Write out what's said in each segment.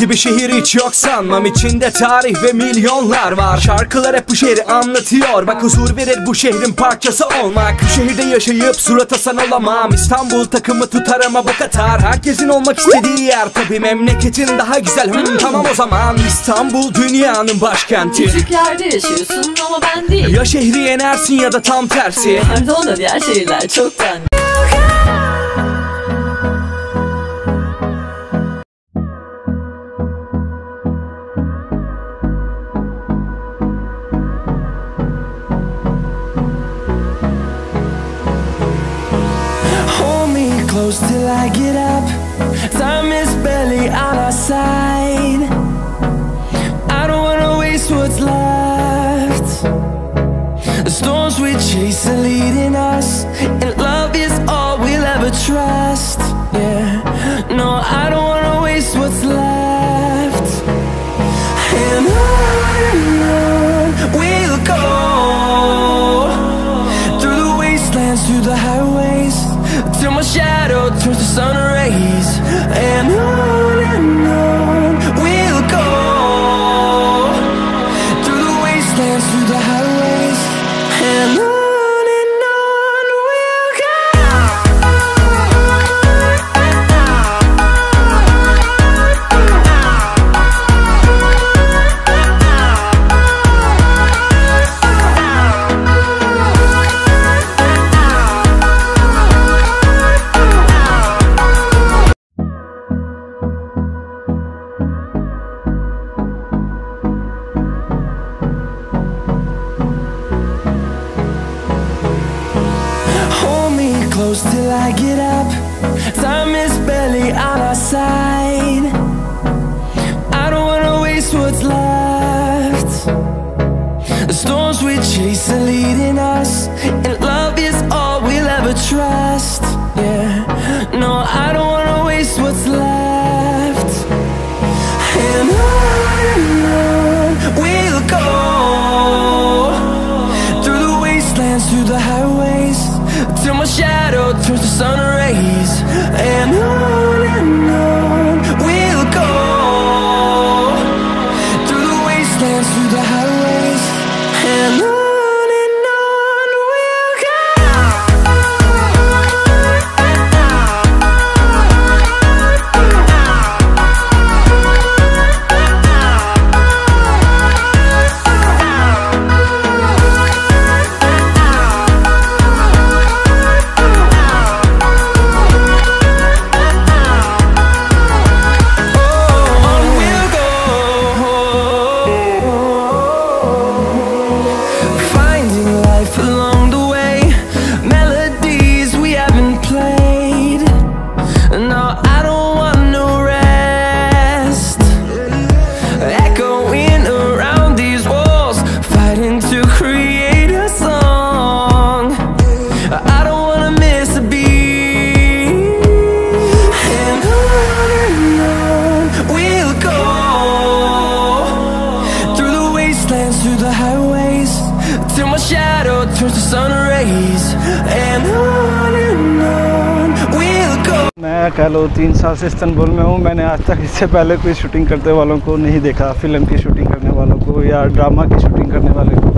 gibi şehir hiç yok sanmam. İçinde tarih ve milyonlar var. Şarkılar hep bu şehri anlatıyor. Bak huzur verir bu şehrin parçası olmak. Bu şehirde yaşayıp surat asan olamam. İstanbul takımı tutar ama bok atar. Herkesin olmak istediği yer tabi, memleketin daha güzel. Tamam o zaman. İstanbul dünyanın başkenti. Küçük yerde yaşıyorsun ama ben değil. Ya şehri yenersin ya da tam tersi. Pardon da diğer şehirler çoktan. Close till I get up. Time is barely on our side. I don't wanna waste what's left. The storms we chase are leading us, and love is all we'll ever trust. Yeah, no, I don't wanna waste what's left. And on we'll go, through the wastelands, through the highways, till my shadow turns to sun rays. And on we'll go, through the wastelands, through the highways. And on we'll go. Close till I get up. Time is barely on our side. I don't wanna waste what's left. The storms we chase are leading us, and love is all we'll ever trust. Yeah, no, I don't wanna waste what's left. And on we'll go, through the wastelands, through the highways, till my shadow turns to sun rays. And on we'll go, through the wastelands, through the highways. And on we'll go. Through the highways, till my shadow turns to sun rays. And on we'll go. मैं कह लो 3 साल से Istanbul में हूँ। मैंने आज तक इससे पहले कोई शूटिंग करने वालों को नहीं देखा, फिल्म की शूटिंग करने वालों को या ड्रामा की शूटिंग करने वाले को।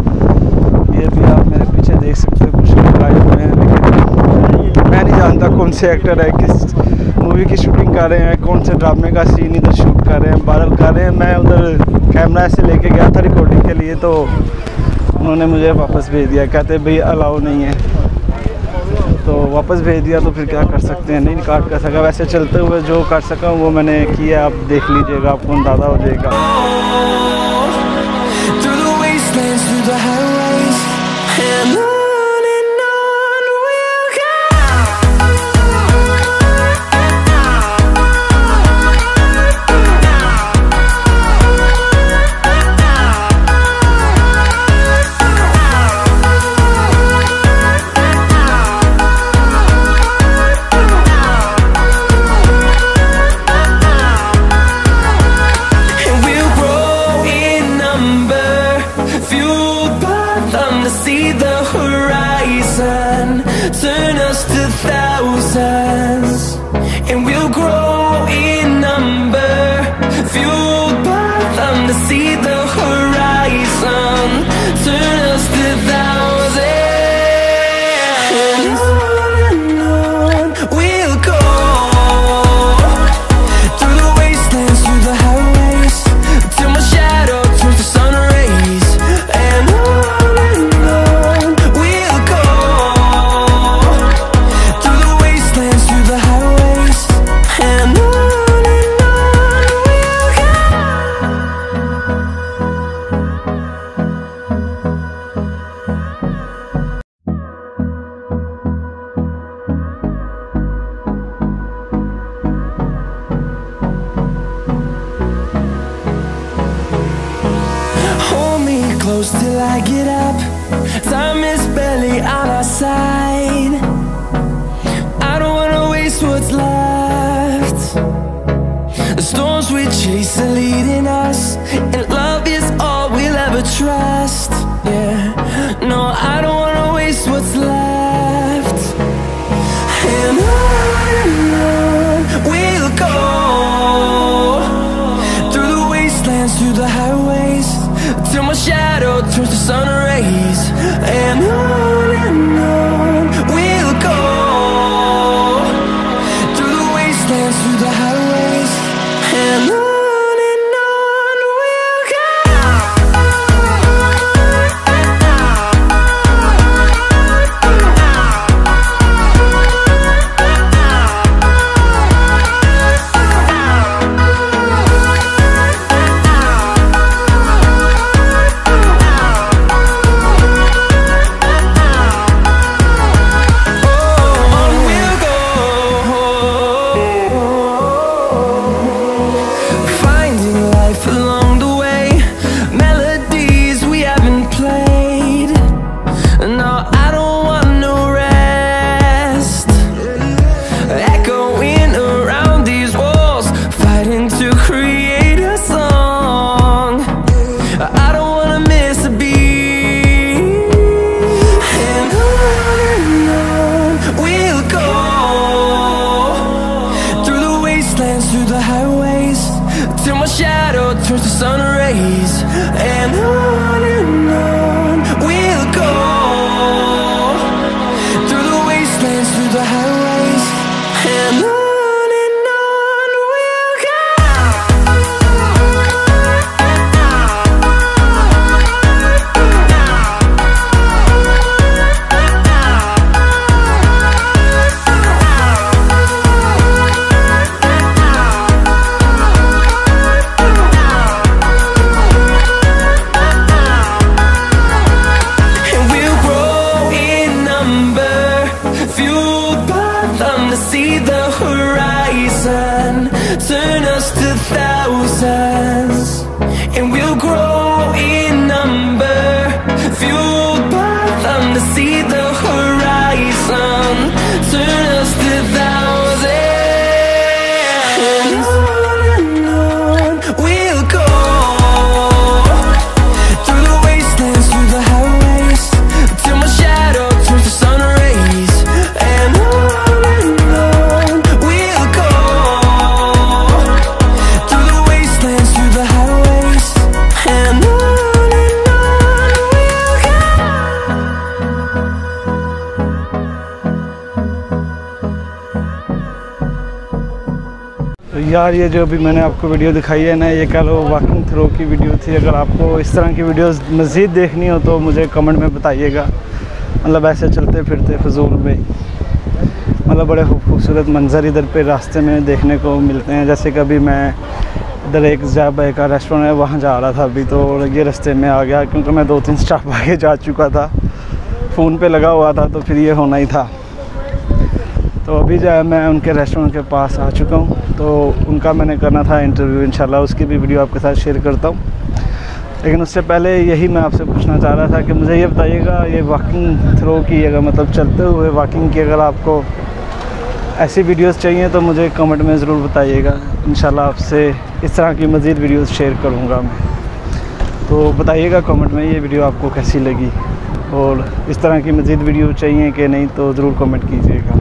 ये भी आप मेरे पीछे देख सकते हो, कुछ लोग आए हुए हैं, लेकिन मैं नहीं जानता कौन से एक्टर है, किस मूवी की शूटिंग कर रहे हैं, कौन से ड्रामे का सीन इधर शूट कर रहे हैं, बादल कर रहे हैं। मैं उधर कैमरा ऐसे लेके गया था रिकॉर्डिंग के लिए, तो उन्होंने मुझे वापस भेज दिया, कहते भाई अलाउ नहीं है। तो वापस भेज दिया, तो फिर क्या कर सकते हैं, नहीं काट कर सका। वैसे चलते हुए जो कर सका वो मैंने किया, आप देख लीजिएगा, आपको अंदाज़ा हो जाएगा। Turn us to thousands, and we'll grow in number. Fuel I get up, time is barely on our side. I don't wanna waste what's left. The storms we chase are leading us, and love is all we'll ever trust. Yeah, no, I don't wanna waste what's left. And on we'll go, through the wastelands, through the highways, till my shadow turns to sun rays. And on we'll go, through the wastelands, through the highways, and on we'll go. Through the highways, till my shadow turns to sun rays. And on we'll go, through the wastelands, through the highways, and on we'll go. See the horizon turn us to thousands, and we'll grow in number, fueled by them to see the horizon turn us to thousands. And on we'll go, through the wastelands, through the highways, till my shadow turns to sun rays. And यार ये जो अभी मैंने आपको video दिखाई है ना, ये कह लो वॉकिंग थ्रो की वीडियो थी। अगर आपको इस तरह की वीडियोस मज़ीद देखनी हो तो मुझे कमेंट में बताइएगा। मतलब ऐसे चलते फिरते फजूल में मतलब बड़े खूबसूरत मंजर इधर पे रास्ते में देखने को मिलते हैं। जैसे कि अभी मैं इधर एक ज़ैब का रेस्टोरेंट है, वहाँ जा रहा था अभी, तो ये रास्ते में आ गया क्योंकि मैं 2-3 स्टॉप आगे जा चुका था, फ़ोन पे लगा हुआ था, तो फिर ये होना ही था। तो अभी जो है मैं उनके रेस्टोरेंट के पास आ चुका हूँ, तो उनका मैंने करना था इंटरव्यू, इंशाल्लाह उसकी भी वीडियो आपके साथ शेयर करता हूँ। लेकिन उससे पहले यही मैं आपसे पूछना चाह रहा था कि मुझे ये बताइएगा, ये वॉकिंग थ्रो की अगर मतलब चलते हुए वॉकिंग की अगर आपको ऐसी वीडियोस चाहिए तो मुझे कमेंट में ज़रूर बताइएगा। इंशाल्लाह आपसे इस तरह की मज़ीद वीडियोस शेयर करूँगा मैं। तो बताइएगा कमेंट में ये वीडियो आपको कैसी लगी, और इस तरह की मज़ीद वीडियो चाहिए कि नहीं, तो ज़रूर कमेंट कीजिएगा।